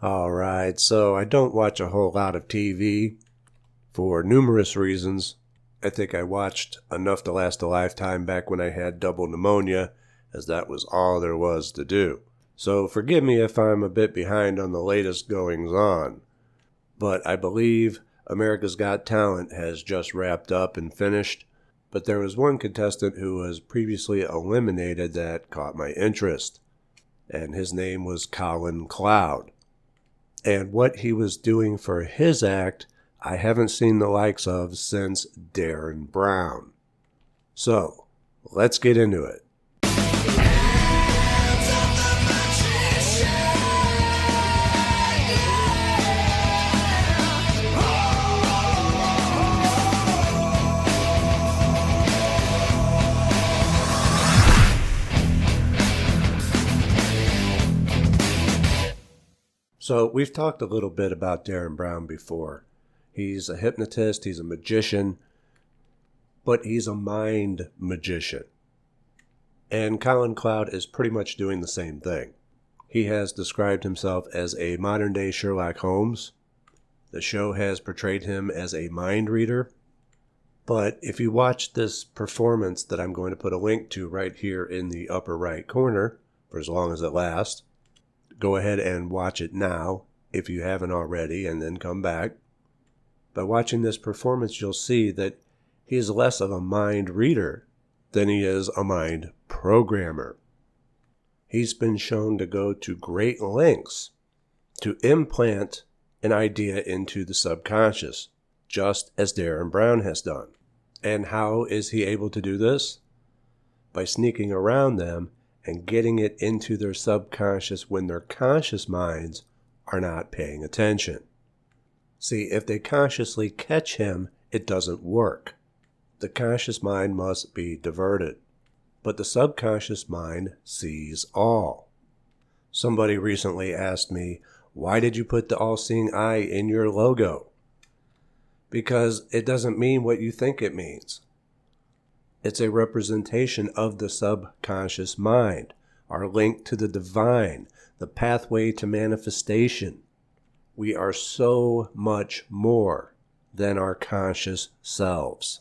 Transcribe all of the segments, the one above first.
Alright, so I don't watch a whole lot of TV for numerous reasons. I think I watched enough to last a lifetime back when I had double pneumonia, as that was all there was to do. So forgive me if I'm a bit behind on the latest goings-on. But I believe America's Got Talent has just wrapped up and finished. But there was one contestant who was previously eliminated that caught my interest. And his name was Colin Cloud. And what he was doing for his act, I haven't seen the likes of since Darren Brown. So, let's get into it. So we've talked a little bit about Darren Brown before. He's a hypnotist, he's a magician, but he's a mind magician. And Colin Cloud is pretty much doing the same thing. He has described himself as a modern-day Sherlock Holmes. The show has portrayed him as a mind reader. But if you watch this performance that I'm going to put a link to right here in the upper right corner, for as long as it lasts, go ahead and watch it now if you haven't already, and then come back. By watching this performance, you'll see that he is less of a mind reader than he is a mind programmer. He's been shown to go to great lengths to implant an idea into the subconscious, just as Darren Brown has done. And how is he able to do this? By sneaking around them and getting it into their subconscious when their conscious minds are not paying attention. See, if they consciously catch him, it doesn't work. The conscious mind must be diverted. But the subconscious mind sees all. Somebody recently asked me, why did you put the all-seeing eye in your logo? Because it doesn't mean what you think it means. It's a representation of the subconscious mind, our link to the divine, the pathway to manifestation. We are so much more than our conscious selves.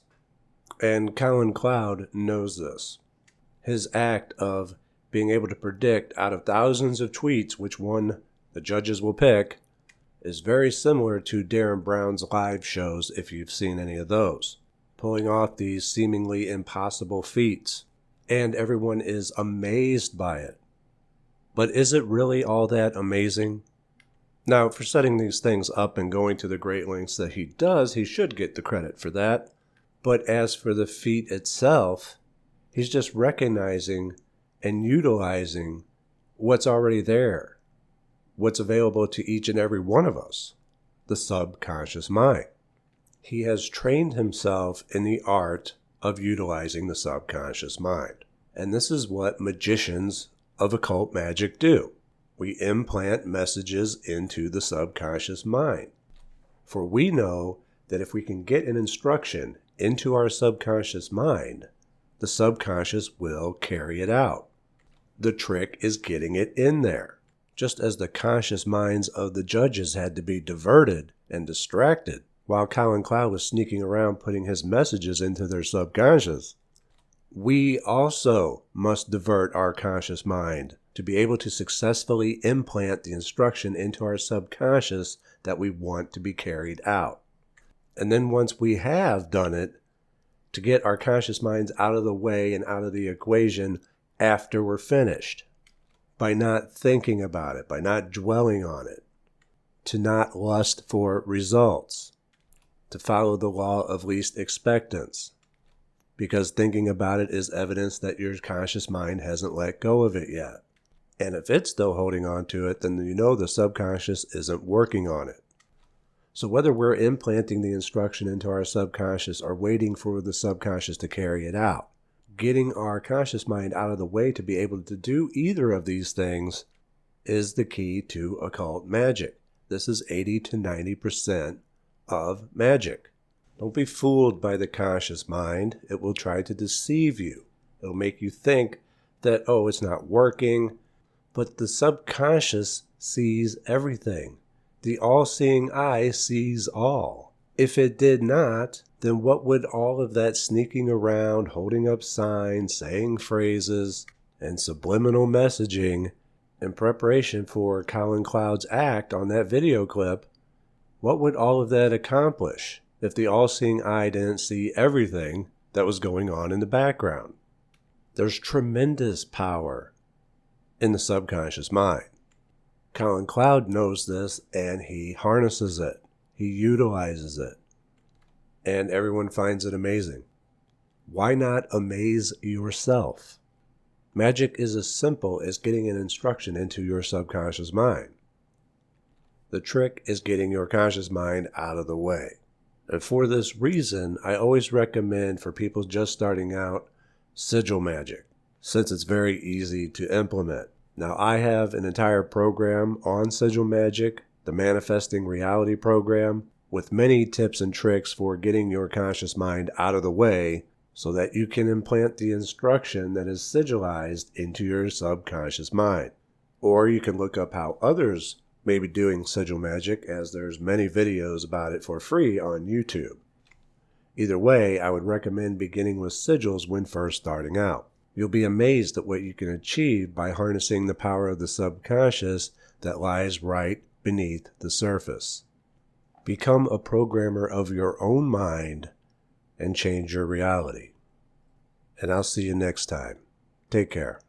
And Colin Cloud knows this. His act of being able to predict out of thousands of tweets which one the judges will pick is very similar to Darren Brown's live shows if you've seen any of those. Pulling off these seemingly impossible feats, and everyone is amazed by it. But is it really all that amazing? Now, for setting these things up and going to the great lengths that he does, he should get the credit for that. But as for the feat itself, he's just recognizing and utilizing what's already there, what's available to each and every one of us, the subconscious mind. He has trained himself in the art of utilizing the subconscious mind. And this is what magicians of occult magic do. We implant messages into the subconscious mind. For we know that if we can get an instruction into our subconscious mind, the subconscious will carry it out. The trick is getting it in there. Just as the conscious minds of the judges had to be diverted and distracted, while Colin Cloud was sneaking around putting his messages into their subconscious, we also must divert our conscious mind to be able to successfully implant the instruction into our subconscious that we want to be carried out. And then once we have done it, to get our conscious minds out of the way and out of the equation after we're finished, by not thinking about it, by not dwelling on it, to not lust for results, to follow the law of least expectance, because thinking about it is evidence that your conscious mind hasn't let go of it yet. And if it's still holding on to it, then you know the subconscious isn't working on it. So whether we're implanting the instruction into our subconscious or waiting for the subconscious to carry it out, getting our conscious mind out of the way to be able to do either of these things is the key to occult magic. This is 80 to 90% of magic. Don't be fooled by the conscious mind. It will try to deceive you. It'll make you think that, oh, it's not working. But the subconscious sees everything. The all-seeing eye sees all. If it did not, then what would all of that sneaking around, holding up signs, saying phrases, and subliminal messaging in preparation for Colin Cloud's act on that video clip, what would all of that accomplish if the all-seeing eye didn't see everything that was going on in the background? There's tremendous power in the subconscious mind. Colin Cloud knows this, and he harnesses it. He utilizes it. And everyone finds it amazing. Why not amaze yourself? Magic is as simple as getting an instruction into your subconscious mind. The trick is getting your conscious mind out of the way. And for this reason, I always recommend for people just starting out sigil magic, since it's very easy to implement. Now, I have an entire program on sigil magic, the Manifesting Reality program, with many tips and tricks for getting your conscious mind out of the way so that you can implant the instruction that is sigilized into your subconscious mind. Or you can look up how others may be doing sigil magic, as there's many videos about it for free on YouTube. Either way, I would recommend beginning with sigils when first starting out. You'll be amazed at what you can achieve by harnessing the power of the subconscious that lies right beneath the surface. Become a programmer of your own mind and change your reality. And I'll see you next time. Take care.